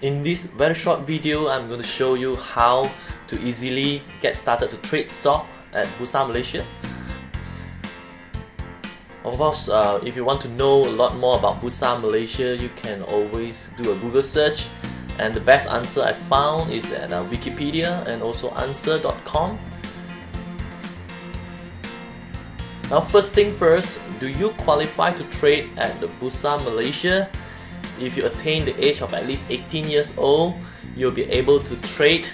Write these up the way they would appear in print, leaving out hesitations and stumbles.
In this very short video, I'm going to show you how to easily get started to trade stock at Bursa Malaysia. Of course, if you want to know a lot more about Bursa Malaysia, you can always do a Google search, and the best answer I found is at Wikipedia and also answer.com. Now, first thing first, do you qualify to trade at the Bursa Malaysia? If you attain the age of at least 18 years old, you'll be able to trade,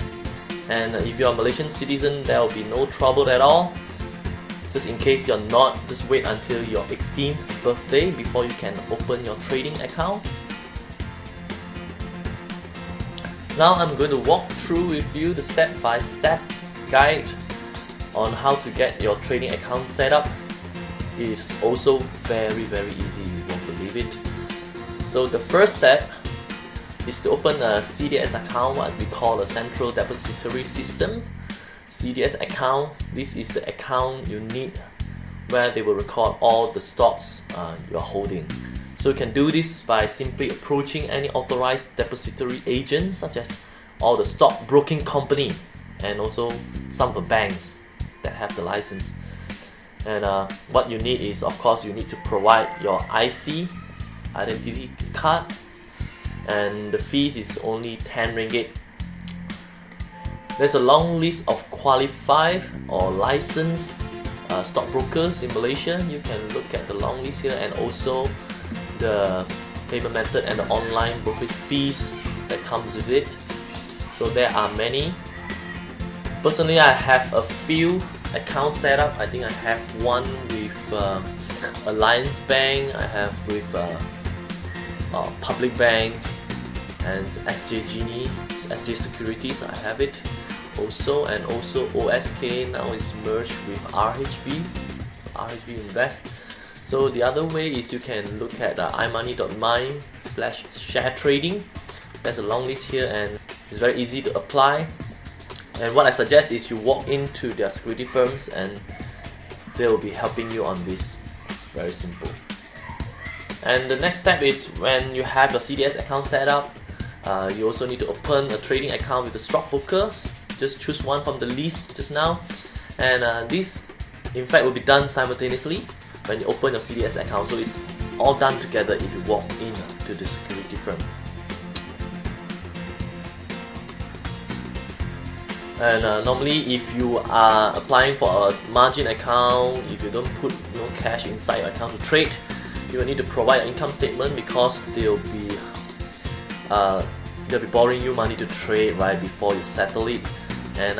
and if you're a Malaysian citizen, there will be no trouble at all. Just in case you're not, just wait until your 18th birthday before you can open your trading account. Now I'm going to walk through with you the step-by-step guide on how to get your trading account set up. It's also very easy, you won't believe it. So the first step is to open a CDS account, what we call a Central Depository System. CDS account, this is the account you need where they will record all the stocks you are holding. So you can do this by simply approaching any authorized depository agent, such as all the stock broking company and also some of the banks that have the license. And what you need is, of course, you need to provide your IC, identity card, and the fees is only 10 ringgit. There's a long list of qualified or licensed stockbrokers in Malaysia. You can look at the long list here, and also the payment method and the online brokerage fees that comes with it. So there are many. Personally, I have a few accounts set up. I think I have one with Alliance Bank, I have with Public Bank, and SJ Genie, SJ Securities, I have it also, and also OSK now is merged with RHB, so RHB Invest. So the other way is you can look at imoney.my/share trading. There's a long list here and it's very easy to apply. And what I suggest is you walk into their security firms and they will be helping you on this. It's very simple. And the next step is when you have your CDS account set up, you also need to open a trading account with the stockbrokers. Just choose one from the list just now, and this in fact will be done simultaneously when you open your CDS account. So it's all done together if you walk in to the security firm. And normally if you are applying for a margin account, if you don't put no cash inside your account to trade, you will need to provide an income statement, because they'll be borrowing you money to trade right before you settle it. And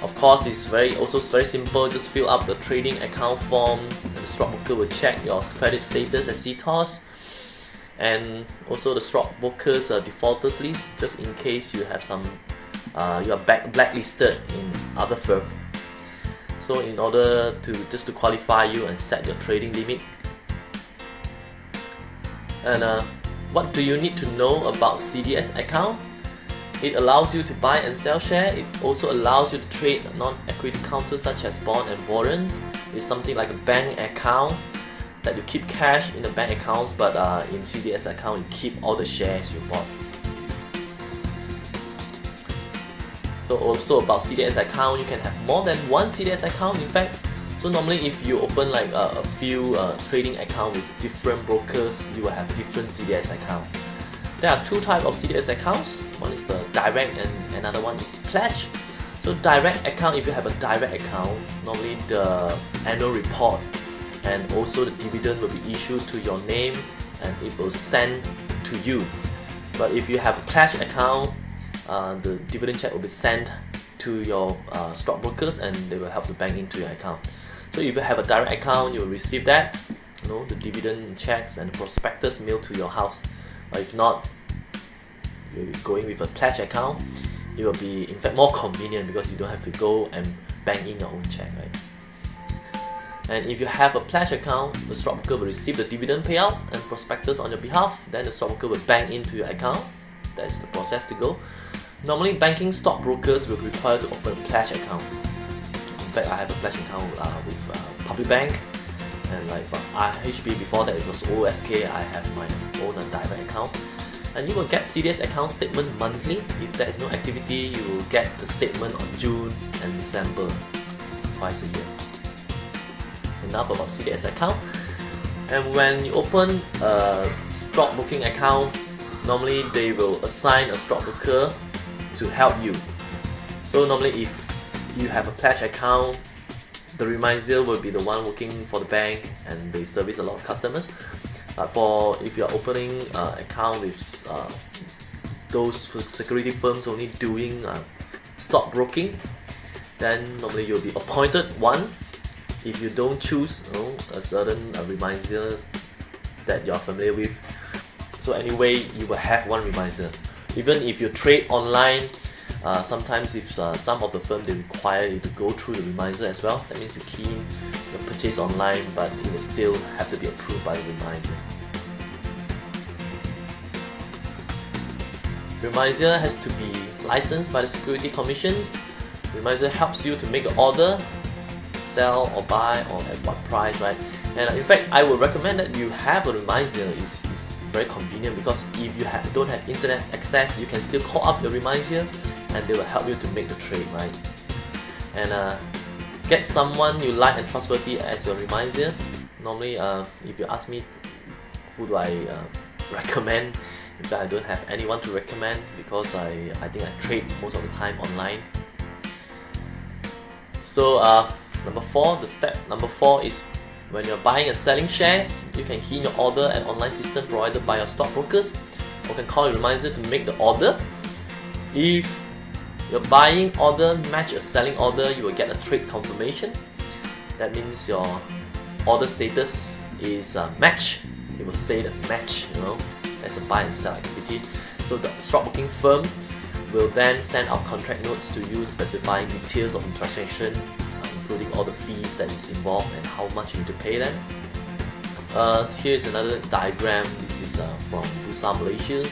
of course, it's also very simple. Just fill up the trading account form, and the stockbroker will check your credit status as CTOS, and also the stockbroker's defaulters list, just in case you have some you are blacklisted in other firm. So in order to qualify you and set your trading limit. And what do you need to know about CDS account? It allows you to buy and sell share. It also allows you to trade non-equity counters such as bond and warrants. It's something like a bank account that you keep cash in the bank accounts, but in CDS account you keep all the shares you bought. So also about CDS account, you can have more than one CDS account in fact. So normally if you open like a few trading account with different brokers, you will have different CDS account. There are two types of CDS accounts. One is the direct and another one is pledge. So direct account, if you have a direct account, normally the annual report and also the dividend will be issued to your name and it will send to you. But if you have a pledge account, the dividend check will be sent to your stockbrokers and they will help to bank into your account. So if you have a direct account, you will receive that, the dividend checks and the prospectus mailed to your house. Or if not, you're going with a pledge account, it will be in fact more convenient because you don't have to go and bank in your own check, right? And if you have a pledge account, the stockbroker will receive the dividend payout and prospectus on your behalf. Then the stockbroker will bank into your account. That's the process to go. Normally, banking stockbrokers will require to open a pledge account. In fact, I have a pledge account with Public Bank, and like RHB before that it was OSK. I have my own direct account. And you will get CDS account statement monthly. If there is no activity, you will get the statement on June and December, twice a year. Enough about CDS account. And when you open a stockbroking account, normally they will assign a stockbroker to help you. So normally if you have a pledge account, the remisier will be the one working for the bank, and they service a lot of customers. For if you are opening account with those security firms only doing stockbroking, then normally you'll be appointed one. If you don't choose a certain remisier that you're familiar with, so anyway you will have one remisier. Even if you trade online, sometimes if some of the firm they require you to go through the remisier as well. That means you key in your purchase online, but it will still have to be approved by the remisier. Remisier has to be licensed by the Security Commissions. Remisier helps you to make an order, sell or buy, or at what price, right? And in fact, I would recommend that you have a remisier. It's very convenient, because if you don't have internet access, you can still call up your remisier and they will help you to make the trade, right? And get someone you like and trustworthy as your remisier. Normally, if you ask me who do I recommend, in fact I don't have anyone to recommend, because I think I trade most of the time online. So step number 4 is when you're buying and selling shares, you can key in your order at online system provided by your stockbrokers, or can call your remisier to make the order. If your buying order match a selling order, you will get a trade confirmation. That means your order status is match. It will say that match, as a buy and sell activity. So the stockbroking firm will then send out contract notes to you specifying details of the transaction, including all the fees that is involved and how much you need to pay them. Here's another diagram. This is from Bursa Malaysia.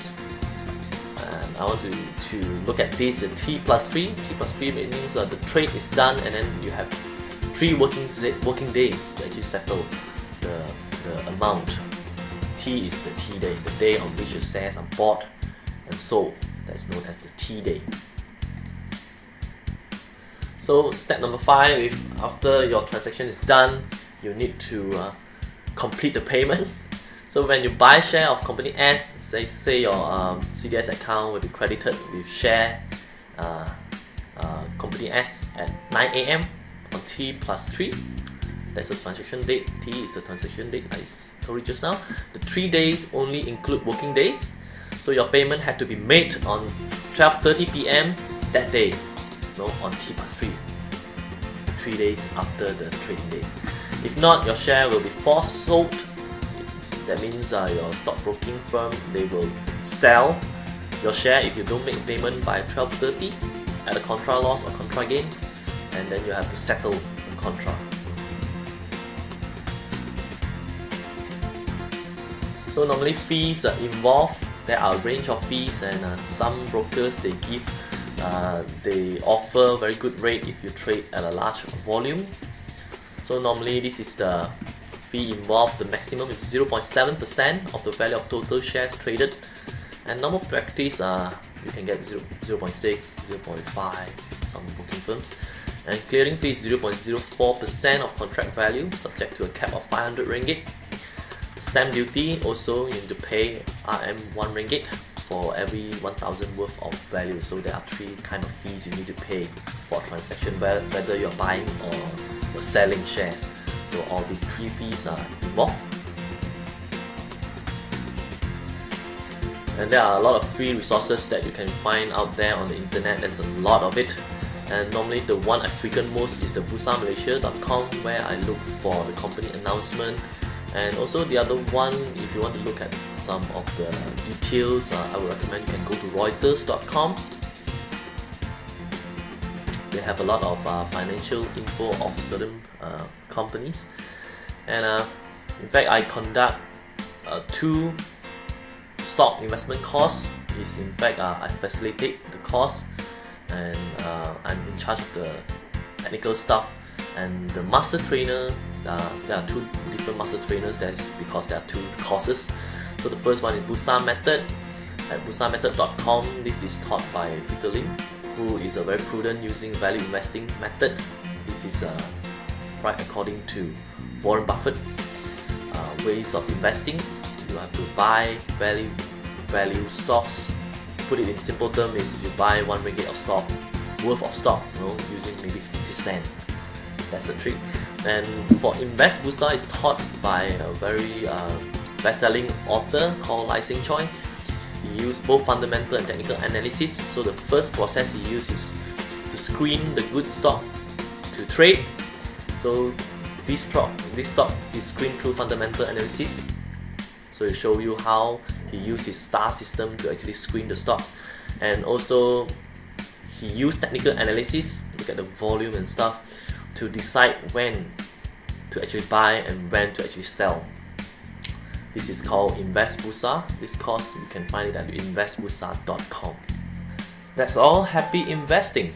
And I want to look at this T+3. T+3 means the trade is done, and then you have 3 working days to actually settle the amount. T is the T day, the day on which your shares are bought and sold. That's known as the T day. So step number 5, if after your transaction is done, you need to complete the payment. So when you buy share of company S, say your CDS account will be credited with share company S at 9 AM on T+3. That's the transaction date. T is the transaction date I told you just now. The 3 days only include working days. So your payment had to be made on 12:30 PM that day, on T+3, 3 days after the trading days. If not, your share will be forced sold. That means your stockbroking firm, they will sell your share if you don't make payment by 12:30 at a contra loss or contra gain, and then you have to settle the contra. So normally fees are involved. There are a range of fees, and some brokers they offer very good rate if you trade at a large volume. So normally this is the fee involved. The maximum is 0.7% of the value of total shares traded, and normal practice you can get 0.6, 0.5 some booking firms, and clearing fee is 0.04% of contract value, subject to a cap of 500 ringgit. Stamp duty also, you need to pay RM1 ringgit for every 1,000 worth of value. So there are 3 kind of fees you need to pay for a transaction, whether you're buying or you're selling shares. So all these 3 fees are involved. And there are a lot of free resources that you can find out there on the internet. There's a lot of it. And normally the one I frequent most is the bursamalaysia.com, where I look for the company announcement. And also the other one, if you want to look at some of the details, I would recommend you can go to reuters.com. They have a lot of financial info of certain companies. And in fact, I conduct 2 stock investment course. Is in fact I facilitate the course, and I'm in charge of the technical stuff. And the master trainer, there are 2 different master trainers. That's because there are 2 courses. So the first one is Bursa Method, At bursamethod.com, this is taught by Peter Lim, who is a very prudent using value investing method. This is right according to Warren Buffett ways of investing. You have to buy value stocks. Put it in simple terms is you buy 1 ringgit of stock worth of stock, using maybe 50 cents. That's the trick. And for Invest Bursa is taught by a very best-selling author called Lai Sing Choi. He used both fundamental and technical analysis. So the first process he used is to screen the good stock to trade. So this stock is screened through fundamental analysis. So he show you how he used his star system to actually screen the stocks, and also he used technical analysis, look at the volume and stuff, to decide when to actually buy and when to actually sell. This is called Invest Bursa. This course you can find it at investbursa.com. That's all. Happy investing!